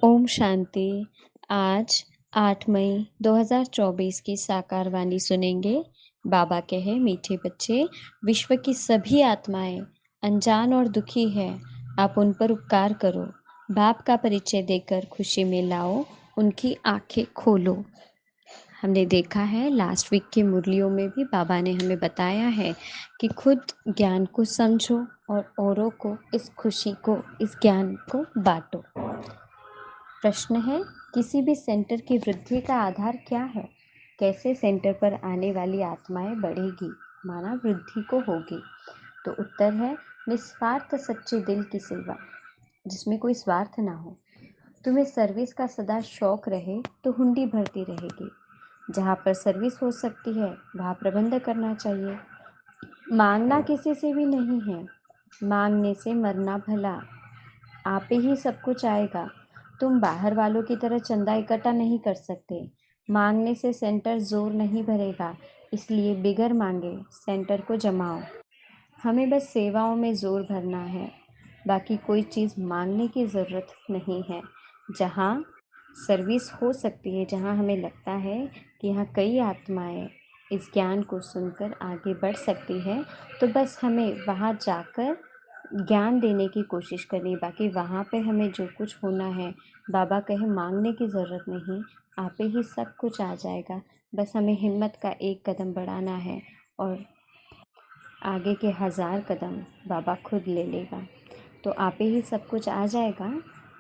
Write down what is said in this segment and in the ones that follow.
ओम शांति। आज 8 मई 2024 की साकार वाणी सुनेंगे। बाबा कहे, मीठे बच्चे, विश्व की सभी आत्माएं अनजान और दुखी है। आप उन पर उपकार करो, बाप का परिचय देकर खुशी में लाओ, उनकी आंखें खोलो। हमने देखा है लास्ट वीक की मुरलियों में भी बाबा ने हमें बताया है कि खुद ज्ञान को समझो और औरों को इस खुशी को, इस ज्ञान को बांटो। प्रश्न है, किसी भी सेंटर की वृद्धि का आधार क्या है? कैसे सेंटर पर आने वाली आत्माएं बढ़ेगी, माना वृद्धि को होगी? तो उत्तर है, निस्वार्थ सच्चे दिल की सेवा, जिसमें कोई स्वार्थ ना हो। तुम्हें सर्विस का सदा शौक रहे तो हुंडी भरती रहेगी। जहाँ पर सर्विस हो सकती है वहाँ प्रबंध करना चाहिए। मांगना किसी से भी नहीं है, मांगने से मरना भला। आप ही सब कुछ आएगा। तुम बाहर वालों की तरह चंदा इकट्ठा नहीं कर सकते। मांगने से सेंटर जोर नहीं भरेगा, इसलिए बिगर मांगे सेंटर को जमाओ। हमें बस सेवाओं में जोर भरना है, बाकी कोई चीज़ मांगने की ज़रूरत नहीं है। जहाँ सर्विस हो सकती है, जहाँ हमें लगता है कि यहाँ कई आत्माएं इस ज्ञान को सुनकर आगे बढ़ सकती है, तो बस हमें वहाँ जाकर ज्ञान देने की कोशिश करनी। बाकी वहाँ पे हमें जो कुछ होना है, बाबा कहे मांगने की ज़रूरत नहीं, आप ही सब कुछ आ जाएगा। बस हमें हिम्मत का एक कदम बढ़ाना है और आगे के 1000 कदम बाबा खुद ले लेगा। तो आप ही सब कुछ आ जाएगा।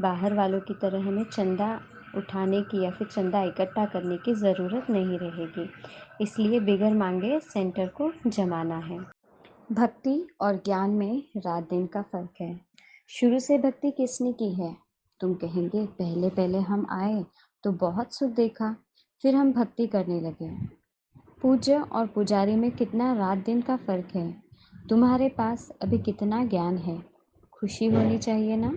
बाहर वालों की तरह हमें चंदा उठाने की या फिर चंदा इकट्ठा करने की ज़रूरत नहीं रहेगी। इसलिए बिगर मांगे सेंटर को जमाना है। भक्ति और ज्ञान में रात दिन का फर्क है। शुरू से भक्ति किसने की है? तुम कहेंगे, पहले पहले हम आए तो बहुत सुख देखा, फिर हम भक्ति करने लगे। पूज्य और पुजारी में कितना रात दिन का फर्क है। तुम्हारे पास अभी कितना ज्ञान है? खुशी होनी चाहिए ना,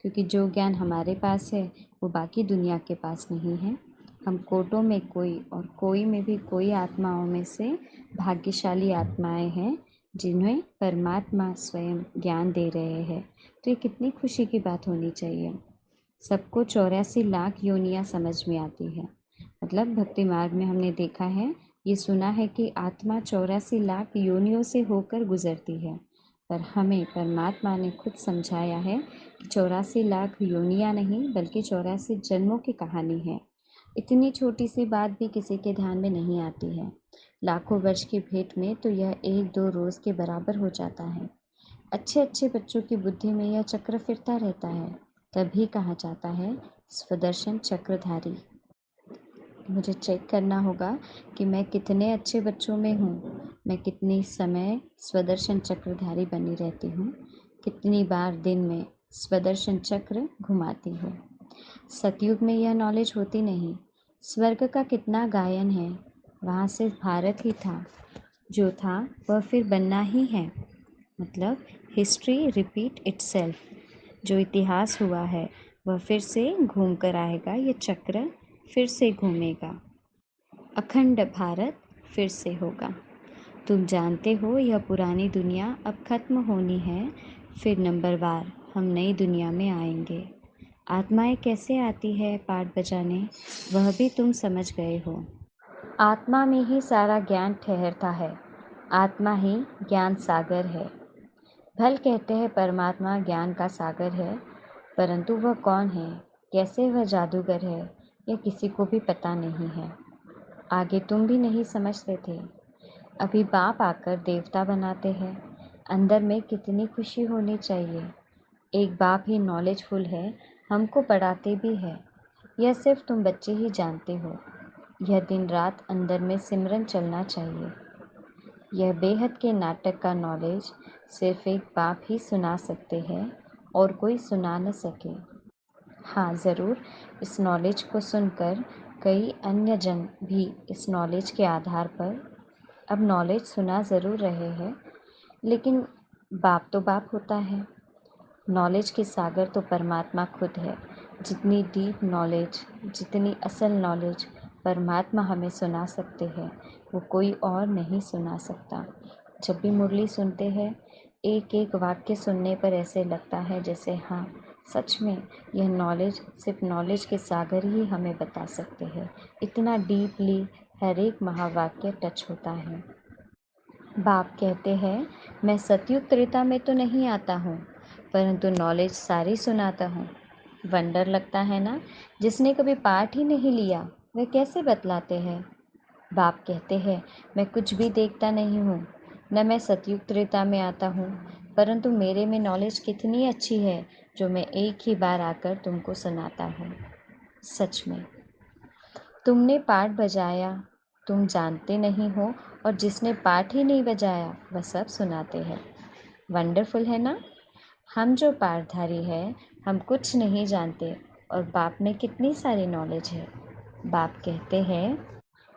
क्योंकि जो ज्ञान हमारे पास है वो बाकी दुनिया के पास नहीं है। हम कोटों में कोई और कोई में भी कोई आत्माओं में से भाग्यशाली आत्माएं हैं जिन्हें परमात्मा स्वयं ज्ञान दे रहे हैं। तो ये कितनी खुशी की बात होनी चाहिए। सबको 84 लाख योनियां समझ में आती है। मतलब भक्ति मार्ग में हमने देखा है, ये सुना है कि आत्मा 84 लाख योनियों से होकर गुजरती है। पर हमें परमात्मा ने खुद समझाया है कि 84 लाख योनियां नहीं, बल्कि 84 जन्मों की कहानी है। इतनी छोटी सी बात भी किसी के ध्यान में नहीं आती है। लाखों वर्ष की भेंट में तो यह 1-2 रोज़ के बराबर हो जाता है। अच्छे अच्छे बच्चों की बुद्धि में यह चक्र फिरता रहता है, तभी कहा जाता है स्वदर्शन चक्रधारी। मुझे चेक करना होगा कि मैं कितने अच्छे बच्चों में हूँ, मैं कितनी समय स्वदर्शन चक्रधारी बनी रहती हूँ, कितनी बार दिन में स्वदर्शन चक्र घुमाती हूँ। सतयुग में यह नॉलेज होती नहीं। स्वर्ग का कितना गायन है, वहाँ सिर्फ भारत ही था। जो था वह फिर बनना ही है। मतलब हिस्ट्री रिपीट इटसेल्फ। जो इतिहास हुआ है वह फिर से घूम कर आएगा, ये चक्र फिर से घूमेगा। अखंड भारत फिर से होगा। तुम जानते हो यह पुरानी दुनिया अब खत्म होनी है, फिर नंबरवार हम नई दुनिया में आएंगे। आत्माएं कैसे आती है पाठ बजाने, वह भी तुम समझ गए हो। आत्मा में ही सारा ज्ञान ठहरता है। आत्मा ही ज्ञान सागर है। भल कहते हैं परमात्मा ज्ञान का सागर है, परंतु वह कौन है, कैसे वह जादूगर है, यह किसी को भी पता नहीं है। आगे तुम भी नहीं समझते थे, अभी बाप आकर देवता बनाते हैं। अंदर में कितनी खुशी होनी चाहिए। एक बाप ही नॉलेजफुल है, हमको पढ़ाते भी है। यह सिर्फ तुम बच्चे ही जानते हो। यह दिन रात अंदर में सिमरन चलना चाहिए। यह बेहद के नाटक का नॉलेज सिर्फ एक बाप ही सुना सकते हैं और कोई सुना न सके। हाँ ज़रूर, इस नॉलेज को सुनकर कई अन्य जन भी इस नॉलेज के आधार पर अब नॉलेज सुना ज़रूर रहे हैं, लेकिन बाप तो बाप होता है। नॉलेज के सागर तो परमात्मा खुद है। जितनी डीप नॉलेज, जितनी असल नॉलेज परमात्मा हमें सुना सकते हैं, वो कोई और नहीं सुना सकता। जब भी मुरली सुनते हैं, एक एक वाक्य सुनने पर ऐसे लगता है जैसे हाँ, सच में यह नॉलेज सिर्फ नॉलेज के सागर ही हमें बता सकते हैं। इतना डीपली हर एक महावाक्य टच होता है। बाप कहते हैं, मैं सतयुग त्रेता में तो नहीं आता हूँ, परंतु नॉलेज सारी सुनाता हूँ। वंडर लगता है ना, जिसने कभी पाठ ही नहीं लिया वह कैसे बतलाते हैं। बाप कहते हैं, मैं कुछ भी देखता नहीं हूँ, न मैं सतयुग त्रेता में आता हूँ, परंतु मेरे में नॉलेज कितनी अच्छी है जो मैं एक ही बार आकर तुमको सुनाता हूँ। सच में तुमने पाठ बजाया, तुम जानते नहीं हो, और जिसने पाठ ही नहीं बजाया वह सब सुनाते हैं। वंडरफुल है ना। हम जो पाठधारी है, हम कुछ नहीं जानते और बाप में कितनी सारी नॉलेज है। बाप कहते हैं,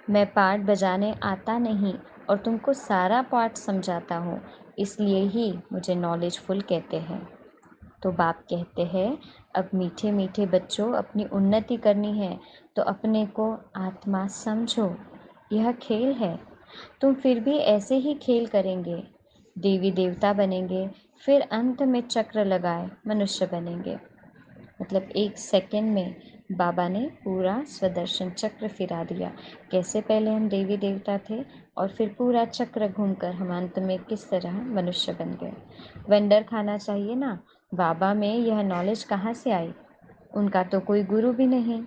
मैं पाठ बजाने आता नहीं और तुमको सारा पाठ समझाता हूँ, इसलिए ही मुझे नॉलेजफुल कहते हैं। तो बाप कहते हैं, अब मीठे मीठे बच्चों, अपनी उन्नति करनी है तो अपने को आत्मा समझो। यह खेल है। तुम फिर भी ऐसे ही खेल करेंगे, देवी देवता बनेंगे, फिर अंत में चक्र लगाए मनुष्य बनेंगे। मतलब 1 सेकंड में बाबा ने पूरा स्वदर्शन चक्र फिरा दिया। कैसे पहले हम देवी देवता थे और फिर पूरा चक्र घूमकर हम अंत में किस तरह मनुष्य बन गए। वंडर खाना चाहिए ना। बाबा में यह नॉलेज कहाँ से आई? उनका तो कोई गुरु भी नहीं।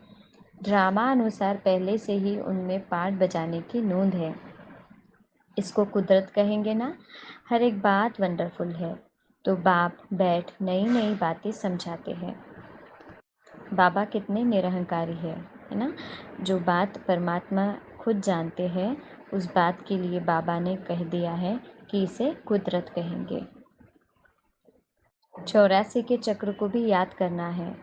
ड्रामा अनुसार पहले से ही उनमें पाठ बजाने की नोंद है। इसको कुदरत कहेंगे ना। हर एक बात वंडरफुल है। तो बाप बैठ नई नई बातें समझाते हैं। बाबा कितने निरहंकारी है ना। जो बात परमात्मा खुद जानते हैं, उस बात के लिए बाबा ने कह दिया है कि इसे कुदरत कहेंगे। 84 के चक्र को भी याद करना है।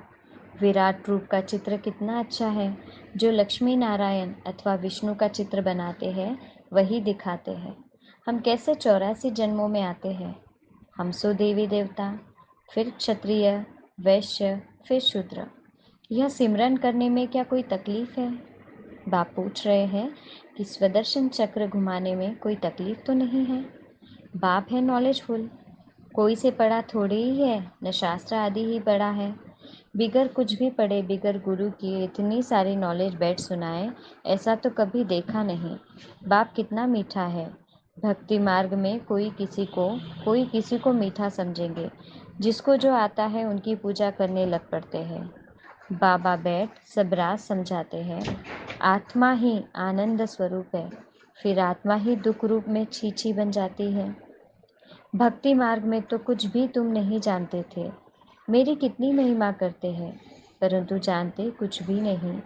विराट रूप का चित्र कितना अच्छा है। जो लक्ष्मी नारायण अथवा विष्णु का चित्र बनाते हैं, वही दिखाते हैं हम कैसे 84 जन्मों में आते हैं। हम सो देवी देवता, फिर क्षत्रिय, वैश्य, फिर शूद्र। यह सिमरन करने में क्या कोई तकलीफ है? बाप पूछ रहे हैं कि स्वदर्शन चक्र घुमाने में कोई तकलीफ तो नहीं है। बाप है नॉलेजफुल। कोई से पढ़ा थोड़ी ही है, न शास्त्र आदि ही पढ़ा है। बिगर कुछ भी पढ़े, बिगर गुरु की इतनी सारी नॉलेज बैठ सुनाए, ऐसा तो कभी देखा नहीं। बाप कितना मीठा है। भक्ति मार्ग में कोई किसी को मीठा समझेंगे। जिसको जो आता है उनकी पूजा करने लग पड़ते हैं। बाबा बैठ सब राज समझाते हैं। आत्मा ही आनंद स्वरूप है, फिर आत्मा ही दुख रूप में छीछी बन जाती है। भक्ति मार्ग में तो कुछ भी तुम नहीं जानते थे। मेरी कितनी महिमा करते हैं, परंतु जानते कुछ भी नहीं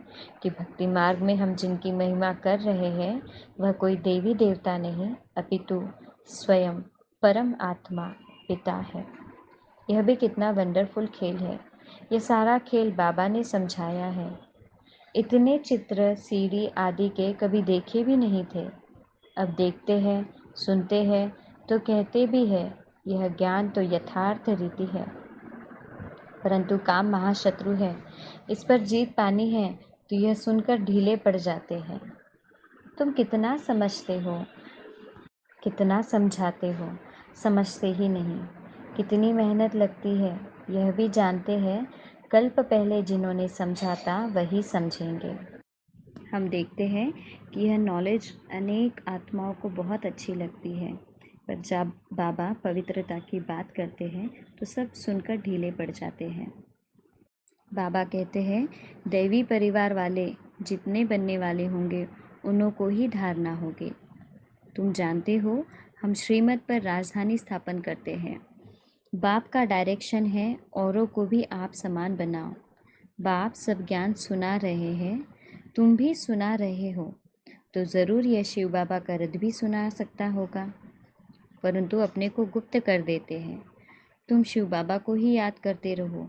कि भक्ति मार्ग में हम जिनकी महिमा कर रहे हैं, वह कोई देवी देवता नहीं, अपितु स्वयं परम आत्मा पिता है। यह भी कितना वंडरफुल खेल है। यह सारा खेल बाबा ने समझाया है। इतने चित्र सीढ़ी आदि के कभी देखे भी नहीं थे। अब देखते हैं, सुनते हैं तो कहते भी है, यह ज्ञान तो यथार्थ रीति है। परंतु काम महाशत्रु है। इस पर जीत पानी है तो यह सुनकर ढीले पड़ जाते हैं। तुम कितना समझते हो, कितना समझाते हो, समझते ही नहीं। कितनी मेहनत लगती है, यह भी जानते हैं। कल्प पहले जिन्होंने समझा था वही समझेंगे। हम देखते हैं कि यह नॉलेज अनेक आत्माओं को बहुत अच्छी लगती है, पर जब बाबा पवित्रता की बात करते हैं तो सब सुनकर ढीले पड़ जाते हैं। बाबा कहते हैं, दैवी परिवार वाले जितने बनने वाले होंगे, उन्हों को ही धारणा होगी। तुम जानते हो, हम श्रीमत पर राजधानी स्थापन करते हैं। बाप का डायरेक्शन है, औरों को भी आप समान बनाओ। बाप सब ज्ञान सुना रहे हैं, तुम भी सुना रहे हो, तो ज़रूर यह शिव बाबा का रद भी सुना सकता होगा, परंतु अपने को गुप्त कर देते हैं। तुम शिव बाबा को ही याद करते रहो।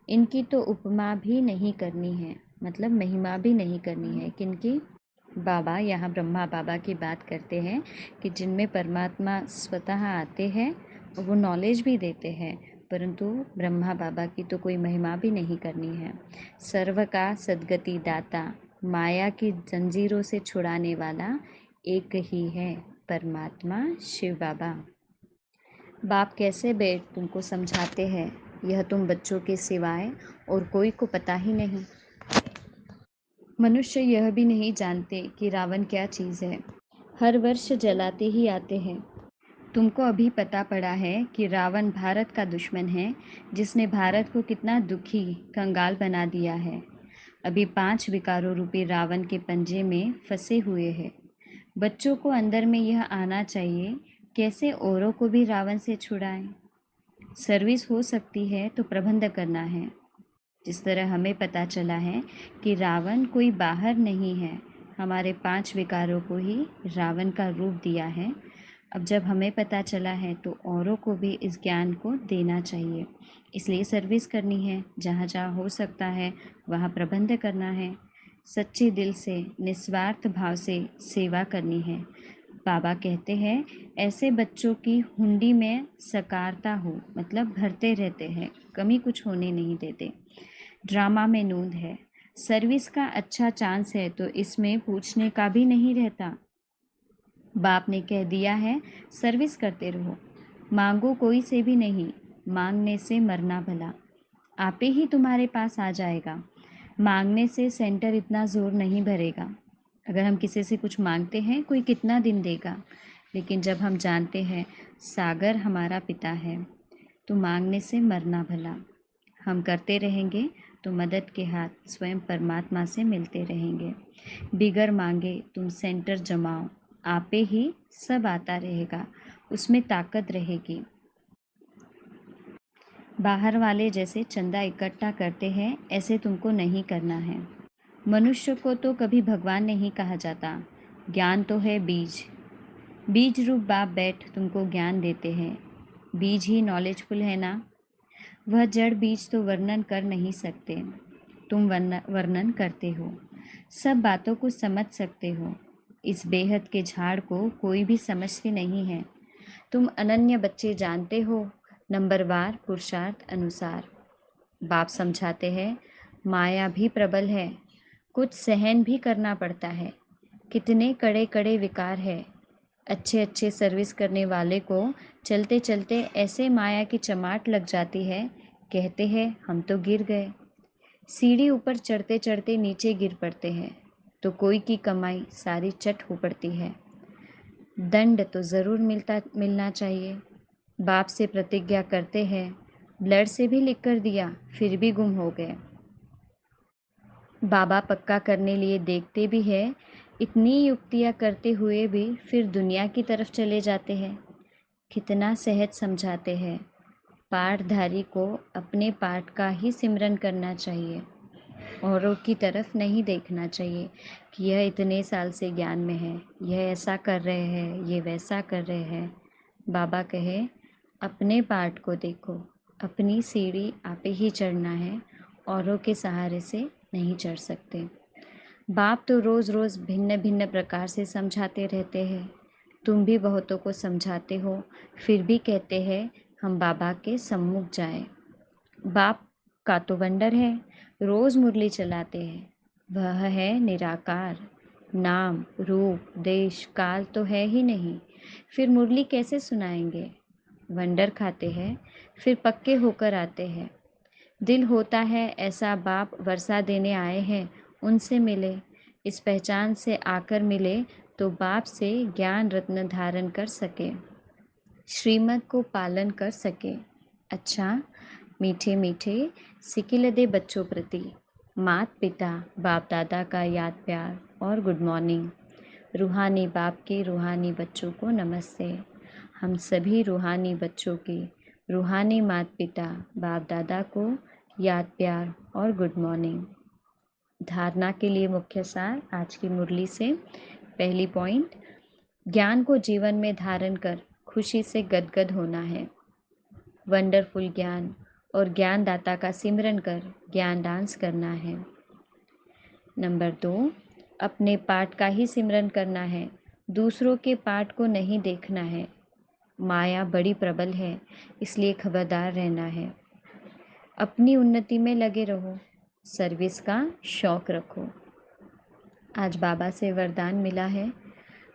इनकी तो उपमा भी नहीं करनी है, मतलब महिमा भी नहीं करनी है। किनकी? बाबा यहाँ ब्रह्मा बाबा की बात करते हैं कि जिनमें परमात्मा स्वतः आते हैं और वो नॉलेज भी देते हैं, परंतु ब्रह्मा बाबा की तो कोई महिमा भी नहीं करनी है। सर्व का सद्गति दाता, माया की जंजीरों से छुड़ाने वाला एक ही है, परमात्मा शिव बाबा। बाप कैसे बैठ तुमको समझाते हैं। यह तुम बच्चों के सिवाय और कोई को पता ही नहीं। मनुष्य यह भी नहीं जानते कि रावण क्या चीज़ है। हर वर्ष जलाते ही आते हैं। तुमको अभी पता पड़ा है कि रावण भारत का दुश्मन है, जिसने भारत को कितना दुखी, कंगाल बना दिया है। अभी 5 विकारों रूपी रावण के पंजे में फंसे हुए हैं। बच्चों को अंदर में यह आना चाहिए, कैसे औरों को भी रावण से छुड़ाएं। सर्विस हो सकती है तो प्रबंध करना है। जिस तरह हमें पता चला है कि रावण कोई बाहर नहीं है, हमारे 5 विकारों को ही रावण का रूप दिया है। अब जब हमें पता चला है तो औरों को भी इस ज्ञान को देना चाहिए। इसलिए सर्विस करनी है, जहाँ जहाँ हो सकता है वहाँ प्रबंध करना है। सच्चे दिल से, निस्वार्थ भाव से सेवा करनी है। बाबा कहते हैं, ऐसे बच्चों की हुंडी में सकारता हो, मतलब भरते रहते हैं, कमी कुछ होने नहीं देते। ड्रामा में नूंद है। सर्विस का अच्छा चांस है तो इसमें पूछने का भी नहीं रहता। बाप ने कह दिया है, सर्विस करते रहो, मांगो कोई से भी नहीं, मांगने से मरना भला। आपे ही तुम्हारे पास आ जाएगा। मांगने से सेंटर इतना ज़ोर नहीं भरेगा। अगर हम किसी से कुछ मांगते हैं, कोई कितना दिन देगा, लेकिन जब हम जानते हैं सागर हमारा पिता है, तो मांगने से मरना भला। हम करते रहेंगे तो मदद के हाथ स्वयं परमात्मा से मिलते रहेंगे। बिगर मांगे तुम सेंटर जमाओ, आपे ही सब आता रहेगा, उसमें ताकत रहेगी। बाहर वाले जैसे चंदा इकट्ठा करते हैं, ऐसे तुमको नहीं करना है। मनुष्य को तो कभी भगवान नहीं कहा जाता। ज्ञान तो है बीज। बीज रूप बाप बैठ तुमको ज्ञान देते हैं। बीज ही नॉलेजफुल है ना। वह जड़ बीज तो वर्णन कर नहीं सकते, तुम वर्णन करते हो। सब बातों को समझ सकते हो। इस बेहद के झाड़ को कोई भी समझते नहीं है। तुम अनन्य बच्चे जानते हो, नंबरवार पुरुषार्थ अनुसार। बाप समझाते हैं, माया भी प्रबल है, कुछ सहन भी करना पड़ता है। कितने कड़े कड़े विकार है। अच्छे अच्छे सर्विस करने वाले को चलते चलते ऐसे माया की चमाट लग जाती है, कहते हैं हम तो गिर गए। सीढ़ी ऊपर चढ़ते चढ़ते नीचे गिर पड़ते हैं, तो कोई की कमाई सारी चट हो पड़ती है। दंड तो ज़रूर मिलना चाहिए। बाप से प्रतिज्ञा करते हैं, ब्लड से भी लिख कर दिया, फिर भी गुम हो गए। बाबा पक्का करने लिए देखते भी है, इतनी युक्तियाँ करते हुए भी फिर दुनिया की तरफ चले जाते हैं। कितना सहज समझाते हैं। पाठधारी को अपने पाठ का ही सिमरन करना चाहिए, औरों की तरफ नहीं देखना चाहिए कि यह इतने साल से ज्ञान में है, यह ऐसा कर रहे हैं, ये वैसा कर रहे हैं। बाबा कहे, अपने पाठ को देखो, अपनी सीढ़ी आपे ही चढ़ना है, औरों के सहारे से नहीं चढ़ सकते। बाप तो रोज़ रोज़ भिन्न भिन्न प्रकार से समझाते रहते हैं। तुम भी बहुतों को समझाते हो, फिर भी कहते हैं हम बाबा के सम्मुख जाएं। बाप का तो वंडर है, रोज़ मुरली चलाते हैं। वह है निराकार, नाम रूप देश काल तो है ही नहीं, फिर मुरली कैसे सुनाएंगे। वंडर खाते हैं, फिर पक्के होकर आते हैं। दिल होता है ऐसा बाप वर्षा देने आए हैं, उनसे मिले। इस पहचान से आकर मिले तो बाप से ज्ञान रत्न धारण कर सके, श्रीमत को पालन कर सके। अच्छा, मीठे मीठे सिकिलदे बच्चों प्रति मात पिता बाप दादा का याद प्यार और गुड मॉर्निंग। रूहानी बाप के रूहानी बच्चों को नमस्ते। हम सभी रूहानी बच्चों की रूहानी मात पिता बाप दादा को याद प्यार और गुड मॉर्निंग। धारणा के लिए मुख्य सार आज की मुरली से। पहली पॉइंट, ज्ञान को जीवन में धारण कर खुशी से गदगद होना है। वंडरफुल ज्ञान और ज्ञानदाता का सिमरन कर ज्ञान डांस करना है। नंबर 2, अपने पाठ का ही सिमरन करना है, दूसरों के पाठ को नहीं देखना है। माया बड़ी प्रबल है, इसलिए खबरदार रहना है। अपनी उन्नति में लगे रहो, सर्विस का शौक रखो। आज बाबा से वरदान मिला है,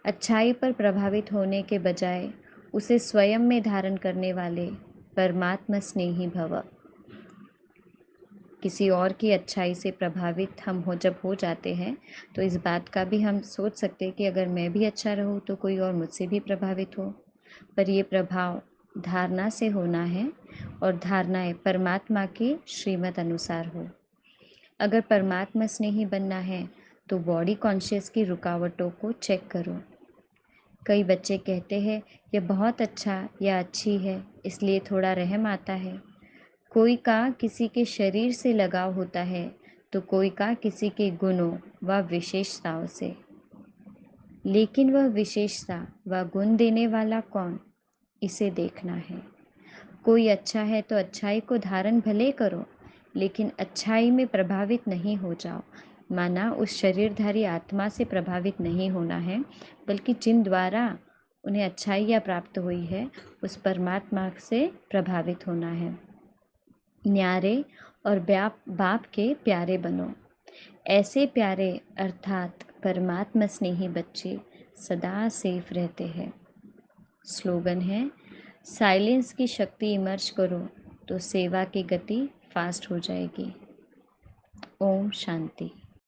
अच्छाई पर प्रभावित होने के बजाय उसे स्वयं में धारण करने वाले परमात्मा स्नेही भव। किसी और की अच्छाई से प्रभावित हम जब हो जाते हैं, तो इस बात का भी हम सोच सकते हैं कि अगर मैं भी अच्छा रहूँ तो कोई और मुझसे भी प्रभावित हो। पर ये प्रभाव धारणा से होना है, और धारणाएं परमात्मा के श्रीमत अनुसार हो। अगर परमात्मा स्नेही बनना है तो बॉडी कॉन्शियस की रुकावटों को चेक करो। कई बच्चे कहते हैं यह बहुत अच्छा या अच्छी है, इसलिए थोड़ा रहम आता है। कोई का किसी के शरीर से लगाव होता है, तो कोई का किसी के गुणों व विशेषताओं से। लेकिन वह विशेषता व गुण देने वाला कौन, इसे देखना है। कोई अच्छा है तो अच्छाई को धारण भले करो, लेकिन अच्छाई में प्रभावित नहीं हो जाओ। माना उस शरीरधारी आत्मा से प्रभावित नहीं होना है, बल्कि जिन द्वारा उन्हें अच्छाइयाँ प्राप्त हुई है उस परमात्मा से प्रभावित होना है। न्यारे और बाप के प्यारे बनो। ऐसे प्यारे अर्थात परमात्मा स्नेही बच्चे सदा सेफ रहते हैं। स्लोगन है, साइलेंस की शक्ति इमर्ज करो तो सेवा की गति फास्ट हो जाएगी। ओम शांति।